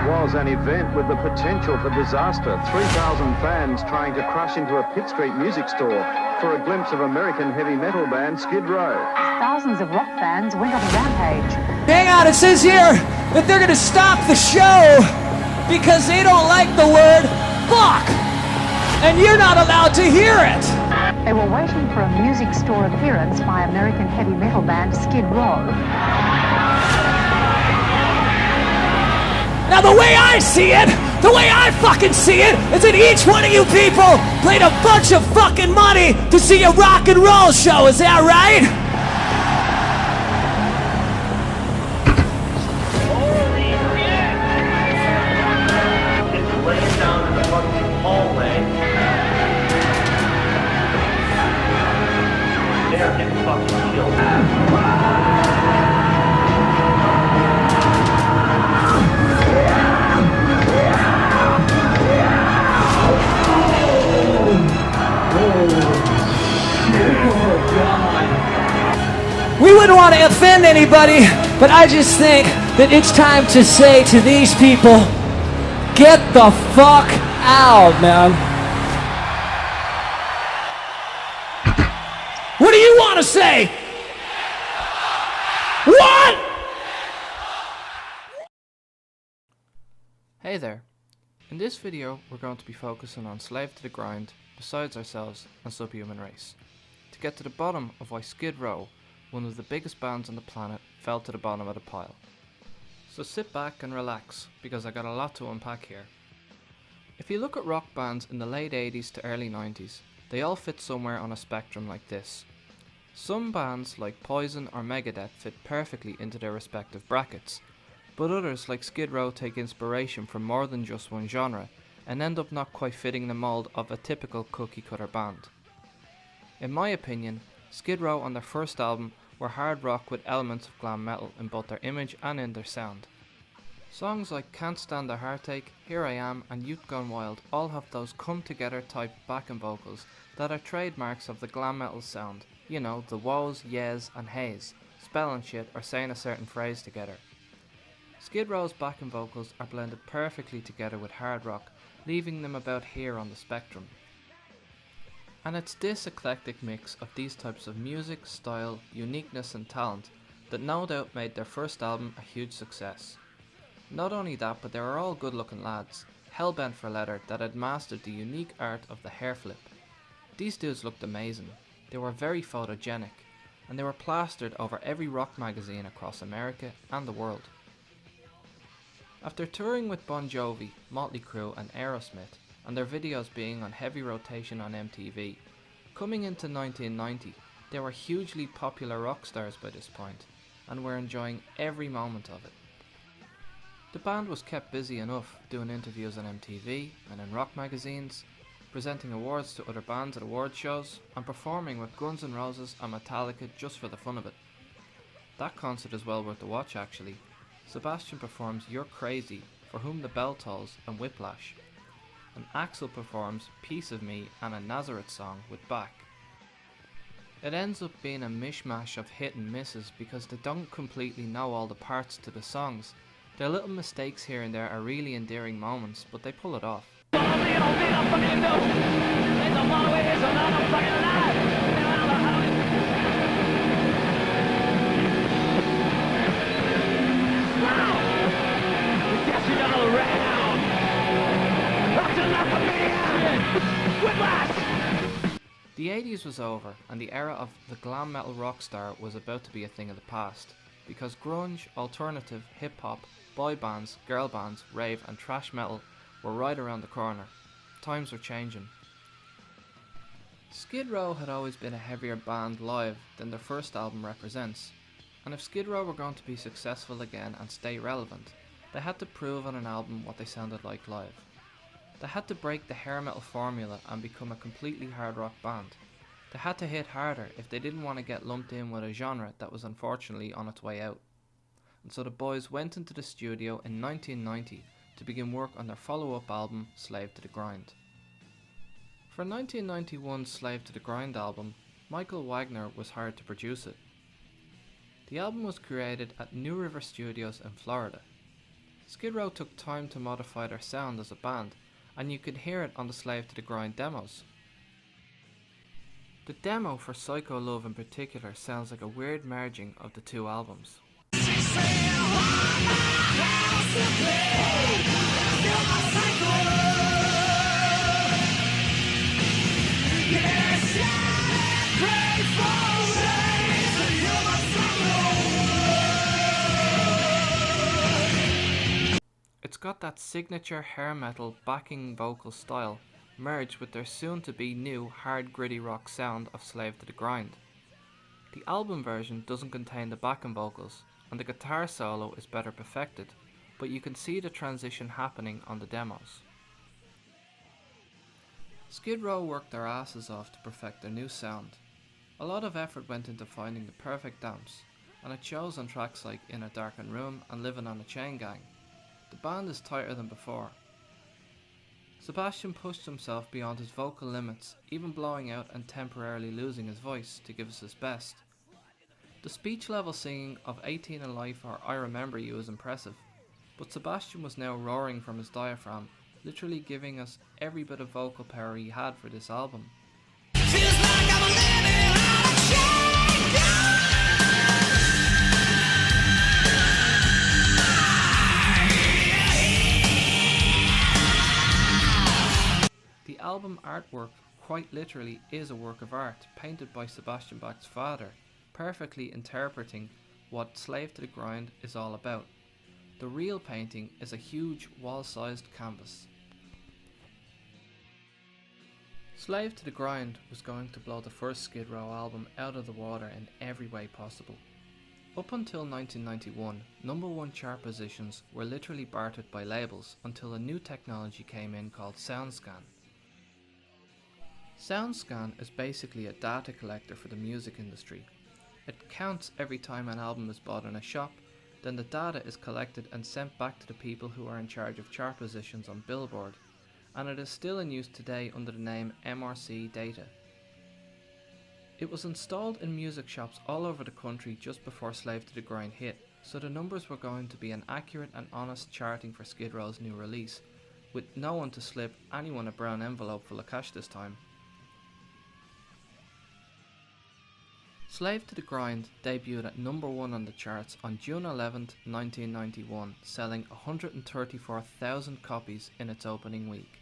was an event with the potential for disaster. 3,000 fans trying to crush into a Pitt Street music store for a glimpse of American heavy metal band Skid Row. Thousands of rock fans went on a rampage. Hang on, it says here that they're gonna stop the show because they don't like the word fuck, and you're not allowed to hear it. They were waiting for a music store appearance by American heavy metal band Skid Row. Now the way I see it, the way I fucking see it, is that each one of you people paid a bunch of fucking money to see a rock and roll show, is that right? Holy shit! It's laying down in the fucking hallway. They're getting fucking killed. We wouldn't want to offend anybody, but I just think that it's time to say to these people, get the fuck out, man. What do you want to say? What? Hey there. In this video we're going to be focusing on Slave to the Grind, Besides Ourselves and Subhuman Race, to get to the bottom of why Skid Row, one of the biggest bands on the planet, fell to the bottom of the pile. So sit back and relax, because I got a lot to unpack here. If you look at rock bands in the late 80s to early 90s, they all fit somewhere on a spectrum like this. Some bands like Poison or Megadeth fit perfectly into their respective brackets, but others like Skid Row take inspiration from more than just one genre, and end up not quite fitting the mould of a typical cookie cutter band. In my opinion, Skid Row on their first album were hard rock with elements of glam metal in both their image and in their sound. Songs like Can't Stand the Heartache, Here I Am and Youth Gone Wild all have those come together type backing vocals that are trademarks of the glam metal sound, you know, the woes, yes and hays, spelling shit or saying a certain phrase together. Skid Row's backing vocals are blended perfectly together with hard rock, leaving them about here on the spectrum. And it's this eclectic mix of these types of music, style, uniqueness and talent that no doubt made their first album a huge success. Not only that, but they were all good looking lads, hell-bent for leather, that had mastered the unique art of the hair flip. These dudes looked amazing, they were very photogenic, and they were plastered over every rock magazine across America and the world. After touring with Bon Jovi, Motley Crue and Aerosmith, and their videos being on heavy rotation on MTV, coming into 1990, they were hugely popular rock stars by this point, and were enjoying every moment of it. The band was kept busy enough doing interviews on MTV and in rock magazines, presenting awards to other bands at award shows, and performing with Guns N' Roses and Metallica just for the fun of it. That concert is well worth the watch actually. Sebastian performs You're Crazy, For Whom the Bell Tolls and Whiplash, and Axl performs Piece of Me and a Nazareth song with Bach. It ends up being a mishmash of hit and misses because they don't completely know all the parts to the songs. Their little mistakes here and there are really endearing moments, but they pull it off. The 80s was over, and the era of the glam metal rock star was about to be a thing of the past, because grunge, alternative, hip-hop, boy bands, girl bands, rave and thrash metal were right around the corner. Times were changing. Skid Row had always been a heavier band live than their first album represents, and if Skid Row were going to be successful again and stay relevant, they had to prove on an album what they sounded like live. They had to break the hair metal formula and become a completely hard rock band. They had to hit harder if they didn't want to get lumped in with a genre that was unfortunately on its way out. And so the boys went into the studio in 1990 to begin work on their follow-up album, Slave to the Grind. For 1991's Slave to the Grind album, Michael Wagner was hired to produce it. The album was created at New River Studios in Florida. Skid Row took time to modify their sound as a band, and you could hear it on the Slave to the Grind demos. The demo for Psycho Love in particular sounds like a weird merging of the two albums. It's got that signature hair metal backing vocal style merged with their soon-to-be new hard gritty rock sound of Slave to the Grind. The album version doesn't contain the backing vocals, and the guitar solo is better perfected, but you can see the transition happening on the demos. Skid Row worked their asses off to perfect their new sound. A lot of effort went into finding the perfect amps, and it shows on tracks like In a Darkened Room and Living on a Chain Gang. The band is tighter than before. Sebastian pushed himself beyond his vocal limits, even blowing out and temporarily losing his voice to give us his best. The speech level singing of 18 in Life or I Remember You is impressive, but Sebastian was now roaring from his diaphragm, literally giving us every bit of vocal power he had for this album. The album artwork quite literally is a work of art painted by Sebastian Bach's father, perfectly interpreting what Slave to the Grind is all about. The real painting is a huge wall-sized canvas. Slave to the Grind was going to blow the first Skid Row album out of the water in every way possible. Up until 1991, number one chart positions were literally bartered by labels until a new technology came in called SoundScan. SoundScan is basically a data collector for the music industry. It counts every time an album is bought in a shop, then the data is collected and sent back to the people who are in charge of chart positions on Billboard, and it is still in use today under the name MRC Data. It was installed in music shops all over the country just before Slave to the Grind hit, so the numbers were going to be an accurate and honest charting for Skid Row's new release, with no one to slip anyone a brown envelope full of cash this time. Slave to the Grind debuted at number 1 on the charts on June 11th, 1991, selling 134,000 copies in its opening week.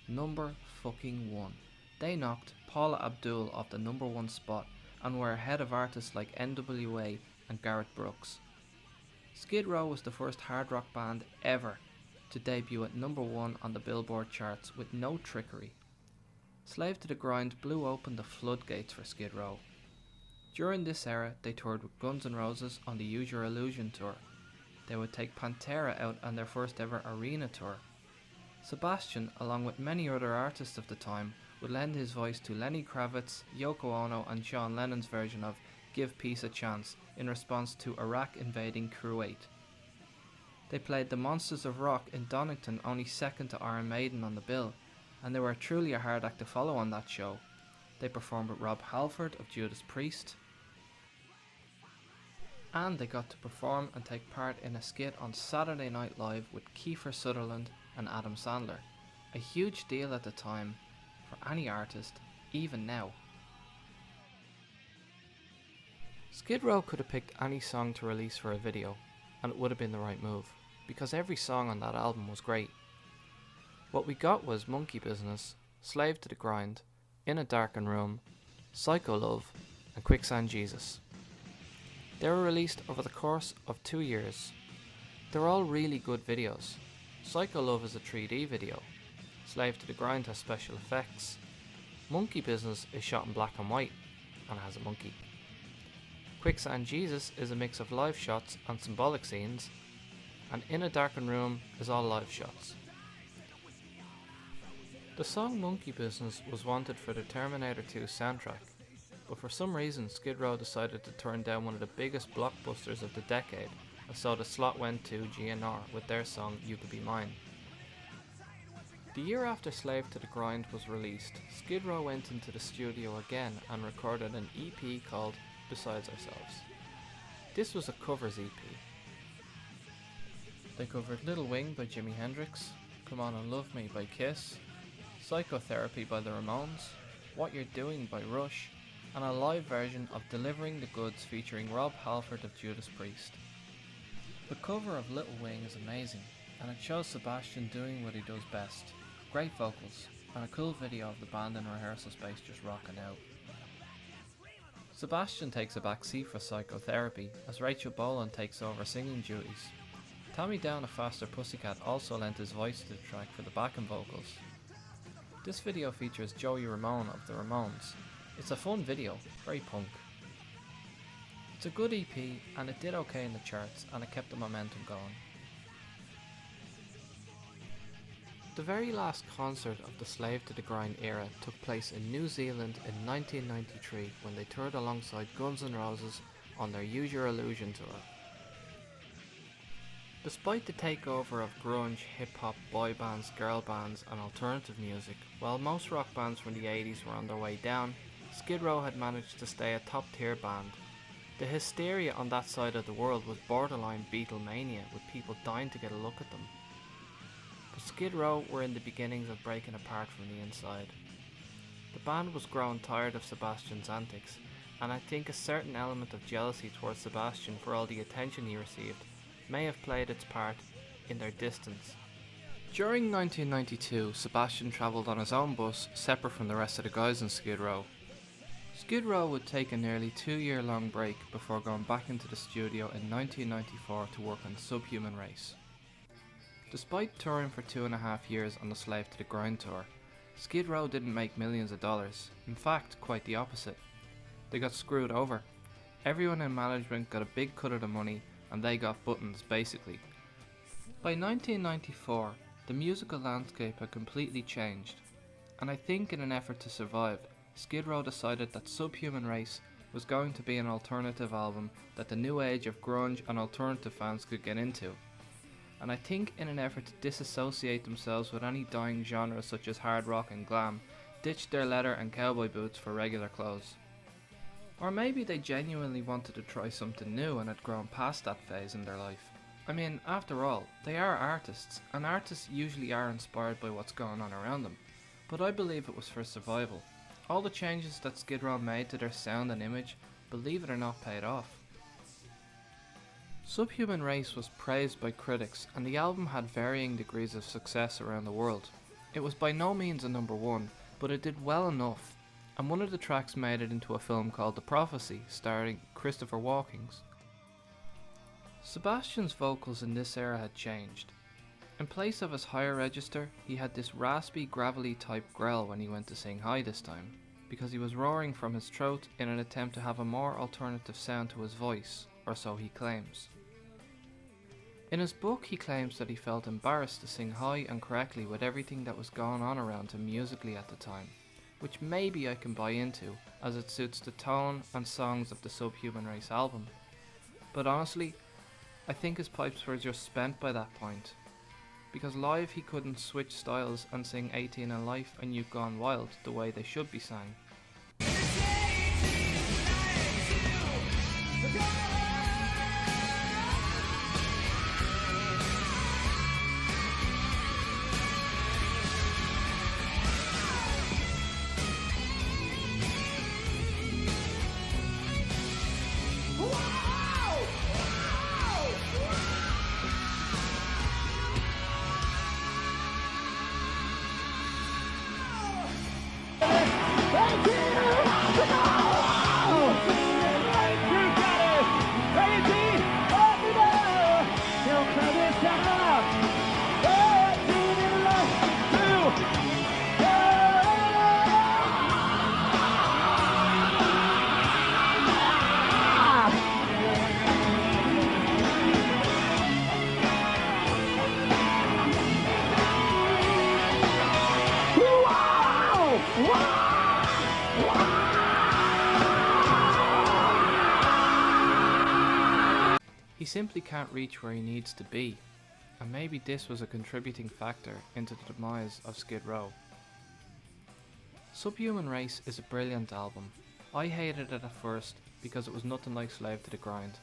Number fucking 1. They knocked Paula Abdul off the number 1 spot and were ahead of artists like NWA and Garrett Brooks. Skid Row was the first hard rock band ever to debut at number 1 on the Billboard charts with no trickery. Slave to the Grind blew open the floodgates for Skid Row. During this era, they toured with Guns N' Roses on the Use Your Illusion tour. They would take Pantera out on their first ever arena tour. Sebastian, along with many other artists of the time, would lend his voice to Lenny Kravitz, Yoko Ono and John Lennon's version of Give Peace a Chance in response to Iraq invading Kuwait. They played the Monsters of Rock in Donington, only second to Iron Maiden on the bill, and they were truly a hard act to follow on that show. They performed with Rob Halford of Judas Priest, and they got to perform and take part in a skit on Saturday Night Live with Kiefer Sutherland and Adam Sandler. A huge deal at the time for any artist, even now. Skid Row could have picked any song to release for a video, and it would have been the right move, because every song on that album was great. What we got was Monkey Business, Slave to the Grind, In a Darkened Room, Psycho Love, and Quicksand Jesus. They were released over the course of 2 years. They're all really good videos. Psycho Love is a 3D video. Slave to the Grind has special effects. Monkey Business is shot in black and white and has a monkey. Quicksand Jesus is a mix of live shots and symbolic scenes, and In a Darkened Room is all live shots. The song Monkey Business was wanted for the Terminator 2 soundtrack, but for some reason Skid Row decided to turn down one of the biggest blockbusters of the decade, and so the slot went to GNR with their song You Could Be Mine. The year after Slave to the Grind was released, Skid Row went into the studio again and recorded an EP called Besides Ourselves. This was a covers EP. They covered Little Wing by Jimi Hendrix, Come On and Love Me by Kiss, Psychotherapy by the Ramones, What You're Doing by Rush, and a live version of Delivering the Goods featuring Rob Halford of Judas Priest. The cover of Little Wing is amazing, and it shows Sebastian doing what he does best. Great vocals, and a cool video of the band in rehearsal space just rocking out. Sebastian takes a back seat for Psychotherapy as Rachel Bolan takes over singing duties. Tommy Down of Faster Pussycat also lent his voice to the track for the backing vocals. This video features Joey Ramone of the Ramones. It's a fun video, very punk. It's a good EP and it did okay in the charts and it kept the momentum going. The very last concert of the Slave to the Grind era took place in New Zealand in 1993 when they toured alongside Guns N' Roses on their Use Your Illusion tour. Despite the takeover of grunge, hip-hop, boy bands, girl bands and alternative music, while most rock bands from the 80s were on their way down, Skid Row had managed to stay a top-tier band. The hysteria on that side of the world was borderline Beatlemania, with people dying to get a look at them. But Skid Row were in the beginnings of breaking apart from the inside. The band was growing tired of Sebastian's antics, and I think a certain element of jealousy towards Sebastian for all the attention he received may have played its part in their distance. During 1992, Sebastian travelled on his own bus, separate from the rest of the guys in Skid Row. Skid Row would take a nearly 2-year-long break before going back into the studio in 1994 to work on Subhuman Race. Despite touring for 2.5 years on the Slave to the Grind tour, Skid Row didn't make millions of dollars. In fact, quite the opposite. They got screwed over. Everyone in management got a big cut of the money and they got buttons, basically. By 1994, the musical landscape had completely changed, and I think in an effort to survive, Skid Row decided that Subhuman Race was going to be an alternative album that the new age of grunge and alternative fans could get into. And I think in an effort to disassociate themselves with any dying genres such as hard rock and glam, ditched their leather and cowboy boots for regular clothes. Or maybe they genuinely wanted to try something new and had grown past that phase in their life. I mean, after all, they are artists, and artists usually are inspired by what's going on around them. But I believe it was for survival. All the changes that Skid Row made to their sound and image, believe it or not, paid off. Subhuman Race was praised by critics, and the album had varying degrees of success around the world. It was by no means a #1, but it did well enough, and one of the tracks made it into a film called The Prophecy, starring Christopher Walken. Sebastian's vocals in this era had changed. In place of his higher register, he had this raspy, gravelly type growl when he went to sing high this time, because he was roaring from his throat in an attempt to have a more alternative sound to his voice, or so he claims. In his book, he claims that he felt embarrassed to sing high and correctly with everything that was going on around him musically at the time, which maybe I can buy into, as it suits the tone and songs of the Subhuman Race album. But honestly, I think his pipes were just spent by that point, because live he couldn't switch styles and sing 18 and Life and You've Gone Wild the way they should be sang. He simply can't reach where he needs to be, and maybe this was a contributing factor into the demise of Skid Row. Subhuman Race is a brilliant album. I hated it at first because it was nothing like Slave to the Grind.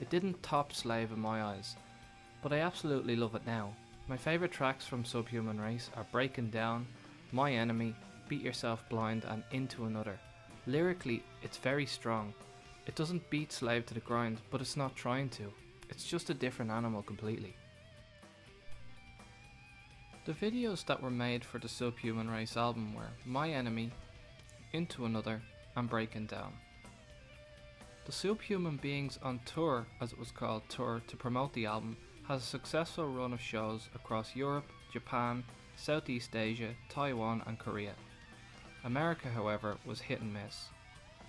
It didn't top Slave in my eyes, but I absolutely love it now. My favourite tracks from Subhuman Race are Breaking Down, My Enemy, Beat Yourself Blind and Into Another. Lyrically, it's very strong. It doesn't beat Slave to the Grind, but it's not trying to. It's just a different animal completely. The videos that were made for the Subhuman Race album were My Enemy, Into Another and Breaking Down. The Subhuman Beings on Tour, as it was called, tour to promote the album, has a successful run of shows across Europe, Japan, Southeast Asia, Taiwan and Korea. America, however, was hit and miss,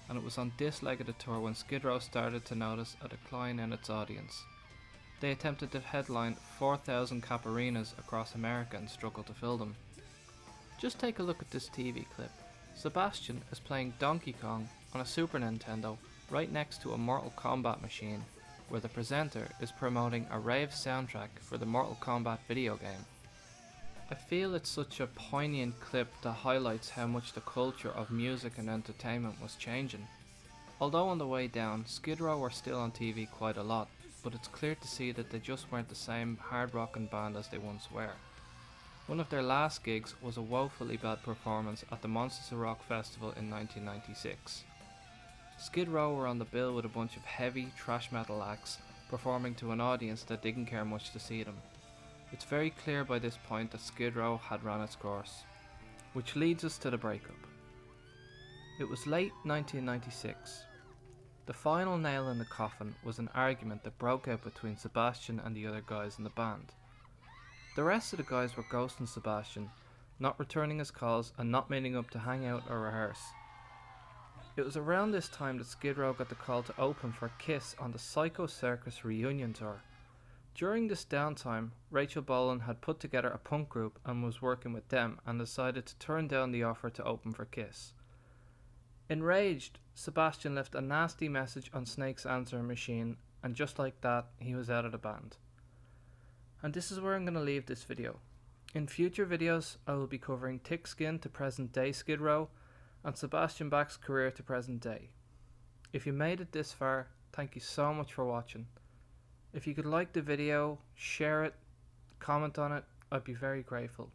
and it was on this leg of the tour when Skid Row started to notice a decline in its audience. They attempted to headline 4,000 cap arenas across America and struggled to fill them. Just take a look at this TV clip. Sebastian is playing Donkey Kong on a Super Nintendo right next to a Mortal Kombat machine, where the presenter is promoting a rave soundtrack for the Mortal Kombat video game. I feel it's such a poignant clip that highlights how much the culture of music and entertainment was changing. Although on the way down, Skid Row were still on TV quite a lot, but it's clear to see that they just weren't the same hard rockin' band as they once were. One of their last gigs was a woefully bad performance at the Monsters of Rock Festival in 1996. Skid Row were on the bill with a bunch of heavy thrash metal acts performing to an audience that didn't care much to see them. It's very clear by this point that Skid Row had run its course, which leads us to the breakup. It was late 1996. The final nail in the coffin was an argument that broke out between Sebastian and the other guys in the band. The rest of the guys were ghosting Sebastian, not returning his calls and not meeting up to hang out or rehearse. It was around this time that Skid Row got the call to open for Kiss on the Psycho Circus reunion tour. During this downtime, Rachel Bolan had put together a punk group and was working with them and decided to turn down the offer to open for Kiss. Enraged, Sebastian left a nasty message on Snake's answering machine, and just like that, he was out of the band. And this is where I'm going to leave this video. In future videos, I will be covering Thick Skin to present day Skid Row, and Sebastian Bach's career to present day. If you made it this far, thank you so much for watching. If you could like the video, share it, comment on it, I'd be very grateful.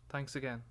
Thanks again.